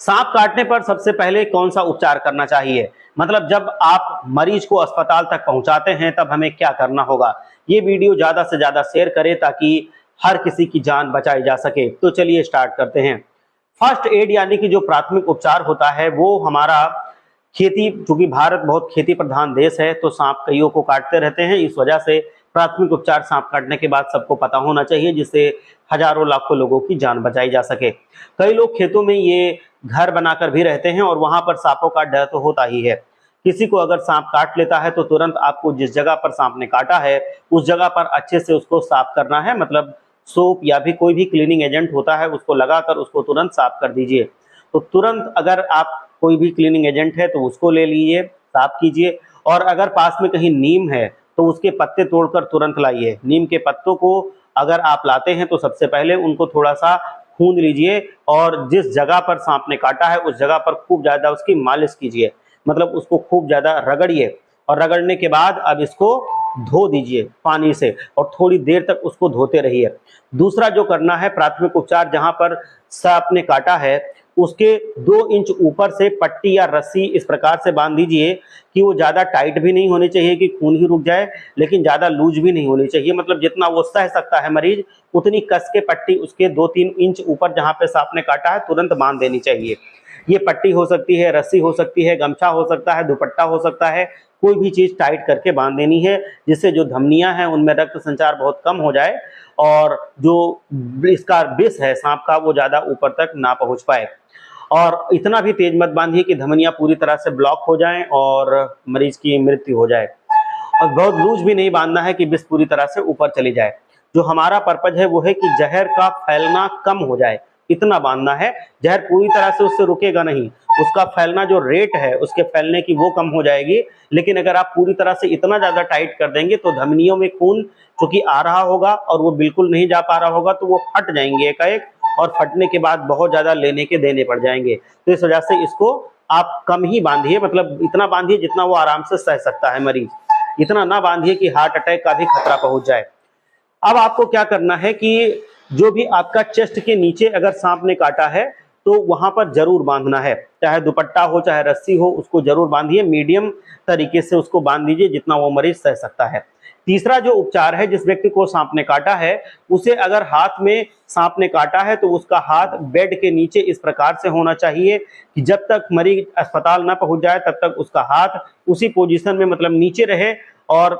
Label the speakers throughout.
Speaker 1: सांप काटने पर सबसे पहले कौन सा उपचार करना चाहिए? मतलब जब आप मरीज को अस्पताल तक पहुंचाते हैं तब हमें क्या करना होगा? ये वीडियो ज़्यादा से ज़्यादा शेयर करें ताकि हर किसी की जान बचाई जा सके। तो चलिए स्टार्ट करते हैं। फर्स्ट एड यानी कि जो प्राथमिक उपचार होता है वो हमारा खेती, चूंकि भारत बहुत खेती प्रधान देश है तो सांप कईयों को काटते रहते हैं। इस वजह से प्राथमिक उपचार सांप काटने के बाद सबको पता होना चाहिए, जिससे हजारों लाखों लोगों की जान बचाई जा सके। कई लोग खेतों में ये घर बनाकर भी रहते हैं और वहां पर सांपों का डर तो होता ही है। किसी को अगर सांप काट लेता है तो तुरंत आपको जिस जगह पर सांप ने काटा है उस जगह पर अच्छे से उसको साफ करना है। मतलब सोप या भी कोई भी क्लीनिंग एजेंट होता है उसको लगाकर उसको तुरंत साफ कर दीजिए। तो तुरंत अगर आप कोई भी क्लीनिंग एजेंट है तो उसको ले लीजिए, साफ कीजिए। और अगर पास में कहीं नीम है तो उसके पत्ते तोड़कर तुरंत लाइए। नीम के पत्तों को अगर आप लाते हैं तो सबसे पहले उनको थोड़ा सा खूंद लीजिए और जिस जगह पर सांप ने काटा है उस जगह पर खूब ज्यादा उसकी मालिश कीजिए। मतलब उसको खूब ज्यादा रगड़िए और रगड़ने के बाद अब इसको धो दीजिए पानी से और थोड़ी देर तक उसको धोते रहिए। दूसरा जो करना है प्राथमिक उपचार, जहां पर सांप ने काटा है उसके 2 इंच ऊपर से पट्टी या रस्सी इस प्रकार से बांध दीजिए कि वो ज़्यादा टाइट भी नहीं होनी चाहिए कि खून ही रुक जाए, लेकिन ज़्यादा लूज भी नहीं होनी चाहिए। मतलब जितना वो सह सकता है मरीज उतनी कस के पट्टी उसके 2-3 इंच ऊपर जहाँ पे सांप ने काटा है तुरंत बांध देनी चाहिए। ये पट्टी हो सकती है, रस्सी हो सकती है, गमछा हो सकता है, दुपट्टा हो सकता है, कोई भी चीज टाइट करके बांध देनी है, जिससे जो धमनियां हैं उनमें रक्त संचार बहुत कम हो जाए और जो इसका विष है सांप का वो ज्यादा ऊपर तक ना पहुंच पाए। और इतना भी तेज मत बांधिए कि धमनियां पूरी तरह से ब्लॉक हो जाएं और मरीज की मृत्यु हो जाए। और बहुत लूज भी नहीं बांधना है कि विष पूरी तरह से ऊपर चली जाए। जो हमारा पर्पज है वो है कि जहर का फैलना कम हो जाए, इतना बांधना है। जहर पूरी तरह से उससे रुकेगा नहीं, उसका फैलना जो रेट है उसके फैलने की वो कम हो जाएगी। लेकिन अगर आप पूरी तरह से इतना ज्यादा टाइट कर देंगे तो धमनियों में खून चूंकि आ रहा होगा और वो बिल्कुल नहीं जा पा रहा होगा तो वो फट जाएंगे एकाएक, और फटने के बाद बहुत ज्यादा लेने के देने पड़ जाएंगे। तो इस वजह से इसको आप कम ही बांधिए, मतलब इतना बांधिए जितना वो आराम से सह सकता है मरीज। इतना ना बांधिए कि हार्ट अटैक का भी खतरा पहुंच जाए। अब आपको क्या करना है कि जो भी आपका चेस्ट के नीचे अगर सांप ने काटा है तो वहां पर जरूर बांधना है, चाहे दुपट्टा हो चाहे रस्सी हो, उसको जरूर बांधिए। मीडियम तरीके से उसको बांध दीजिए जितना वो मरीज सह सकता है। तीसरा जो उपचार है, जिस व्यक्ति को सांप ने काटा है उसे अगर हाथ में सांप ने काटा है तो उसका हाथ बेड के नीचे इस प्रकार से होना चाहिए कि जब तक मरीज अस्पताल ना पहुंच जाए तब तक उसका हाथ उसी पोजीशन में, मतलब नीचे रहे। और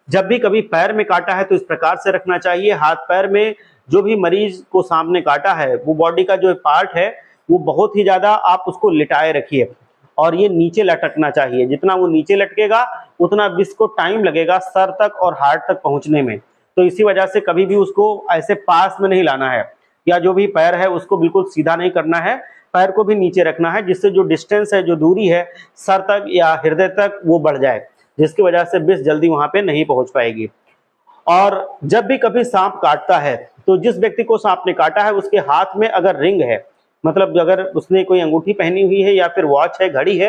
Speaker 1: जब भी कभी पैर में काटा है तो इस प्रकार से रखना चाहिए। हाथ पैर में जो भी मरीज को सांप ने काटा है वो बॉडी का जो पार्ट है वो बहुत ही ज्यादा आप उसको लिटाए रखिए और ये नीचे लटकना चाहिए। जितना वो नीचे लटकेगा उतना विष को टाइम लगेगा सर तक और हार्ट तक पहुंचने में। तो इसी वजह से कभी भी उसको ऐसे पास में नहीं लाना है, या जो भी पैर है उसको बिल्कुल सीधा नहीं करना है, पैर को भी नीचे रखना है, जिससे जो डिस्टेंस है, जो दूरी है सर तक या हृदय तक वो बढ़ जाए, जिसकी वजह से विष जल्दी वहां पे नहीं पहुंच पाएगी। और जब भी कभी सांप काटता है तो जिस व्यक्ति को सांप ने काटा है उसके हाथ में अगर रिंग है, मतलब अगर उसने कोई अंगूठी पहनी हुई है या फिर वॉच है, घड़ी है,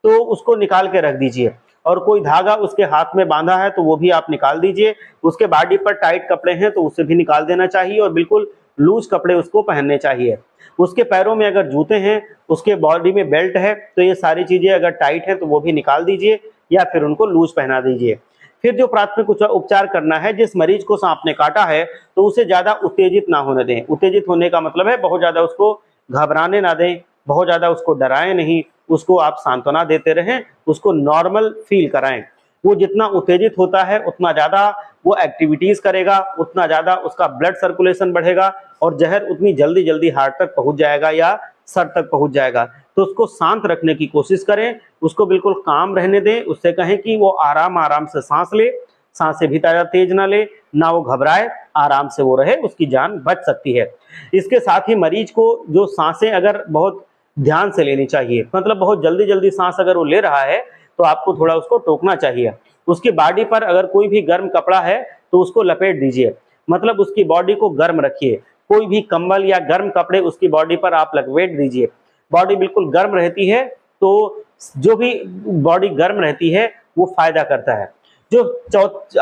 Speaker 1: तो उसको निकाल के रख दीजिए। और कोई धागा उसके हाथ में बांधा है तो वो भी आप निकाल दीजिए। उसके बॉडी पर टाइट कपड़े हैं तो उसे भी निकाल देना चाहिए और बिल्कुल लूज कपड़े उसको पहनने चाहिए। उसके पैरों में अगर जूते हैं, उसके बॉडी में बेल्ट है, तो ये सारी चीजें अगर टाइट है तो वो भी निकाल दीजिए या फिर उनको लूज पहना दीजिए। फिर जो प्राथमिक उपचार करना है, जिस मरीज को सांप ने काटा है तो उसे ज्यादा उत्तेजित ना होने दें। उत्तेजित होने का मतलब है बहुत ज्यादा उसको घबराने ना दें, बहुत ज्यादा उसको डराएं नहीं, उसको आप सांत्वना देते रहें, उसको नॉर्मल फील कराएं। वो जितना उत्तेजित होता है उतना ज्यादा वो एक्टिविटीज करेगा, उतना ज्यादा उसका ब्लड सर्कुलेशन बढ़ेगा और जहर उतनी जल्दी जल्दी हार्ट तक पहुंच जाएगा या सर तक पहुंच जाएगा। तो उसको शांत रखने की कोशिश करें, उसको बिल्कुल काम रहने दें, उससे कहें कि वो आराम आराम से सांस ले, सांसें भी ज्यादा तेज ना ले, ना वो घबराए, आराम से वो रहे, उसकी जान बच सकती है। इसके साथ ही मरीज को जो सांसें अगर बहुत ध्यान से लेनी चाहिए, मतलब बहुत जल्दी जल्दी सांस अगर वो ले रहा है तो आपको थोड़ा उसको टोकना चाहिए। उसकी बॉडी पर अगर कोई भी गर्म कपड़ा है तो उसको लपेट दीजिए, मतलब उसकी बॉडी को गर्म रखिए। कोई भी कंबल या गर्म कपड़े उसकी बॉडी पर आप लपेट दीजिए। बॉडी बिल्कुल गर्म रहती है तो जो भी बॉडी गर्म रहती है वो फायदा करता है। जो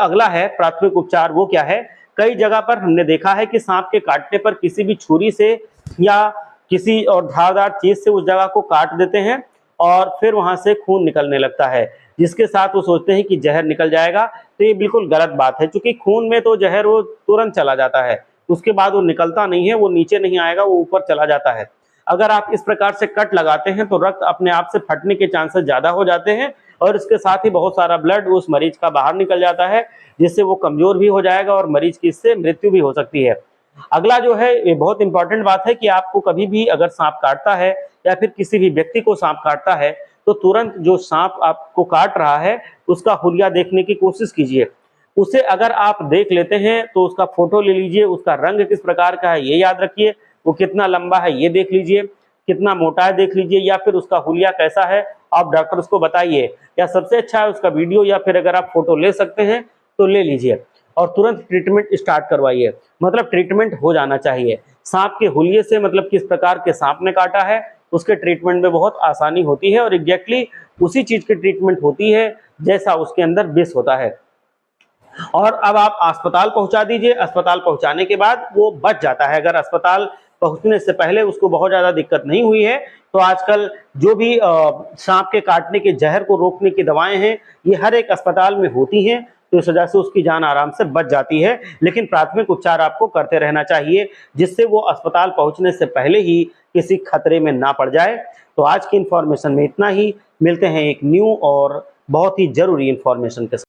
Speaker 1: अगला है प्राथमिक उपचार, वो क्या है? कई जगह पर हमने देखा है कि सांप के काटने पर किसी भी छुरी से या किसी और धारदार चीज से उस जगह को काट देते हैं और फिर वहां से खून निकलने लगता है, जिसके साथ वो सोचते हैं कि जहर निकल जाएगा। तो ये बिल्कुल गलत बात है, क्योंकि खून में तो जहर वो तुरंत चला जाता है, उसके बाद वो निकलता नहीं है, वो नीचे नहीं आएगा, वो ऊपर चला जाता है। अगर आप इस प्रकार से कट लगाते हैं तो रक्त अपने आप से फटने के चांसेस ज्यादा हो जाते हैं और इसके साथ ही बहुत सारा ब्लड उस मरीज का बाहर निकल जाता है, जिससे वो कमजोर भी हो जाएगा और मरीज की इससे मृत्यु भी हो सकती है। अगला जो है, ये बहुत इंपॉर्टेंट बात है कि आपको कभी भी अगर सांप काटता है या फिर किसी भी व्यक्ति को सांप काटता है तो तुरंत जो सांप आपको काट रहा है उसका हुलिया देखने की कोशिश कीजिए। उसे अगर आप देख लेते हैं तो उसका फोटो ले लीजिए, उसका रंग किस प्रकार का है ये याद रखिए, वो कितना लंबा है ये देख लीजिए, कितना मोटा है देख लीजिए, या फिर उसका हुलिया कैसा है आप डॉक्टर उसको बताइए, या सबसे अच्छा है उसका वीडियो या फिर अगर आप फोटो ले सकते हैं तो ले लीजिए और तुरंत ट्रीटमेंट स्टार्ट करवाइए। मतलब ट्रीटमेंट हो जाना चाहिए। सांप के हुलिये से मतलब किस प्रकार के सांप ने काटा है उसके ट्रीटमेंट में बहुत आसानी होती है और एग्जैक्टली उसी चीज की ट्रीटमेंट होती है जैसा उसके अंदर विष होता है। और अब आप अस्पताल पहुंचा दीजिए, अस्पताल पहुंचाने के बाद वो बच जाता है। अगर अस्पताल पहुंचने से पहले उसको बहुत ज्यादा दिक्कत नहीं हुई है तो आजकल जो भी सांप के काटने के जहर को रोकने की दवाएं हैं ये हर एक अस्पताल में होती हैं, तो इस वजह से उसकी जान आराम से बच जाती है। लेकिन प्राथमिक उपचार आपको करते रहना चाहिए जिससे वो अस्पताल पहुंचने से पहले ही किसी खतरे में ना पड़ जाए। तो आज की इंफॉर्मेशन में इतना ही, मिलते हैं एक न्यू और बहुत ही जरूरी इंफॉर्मेशन के साथ।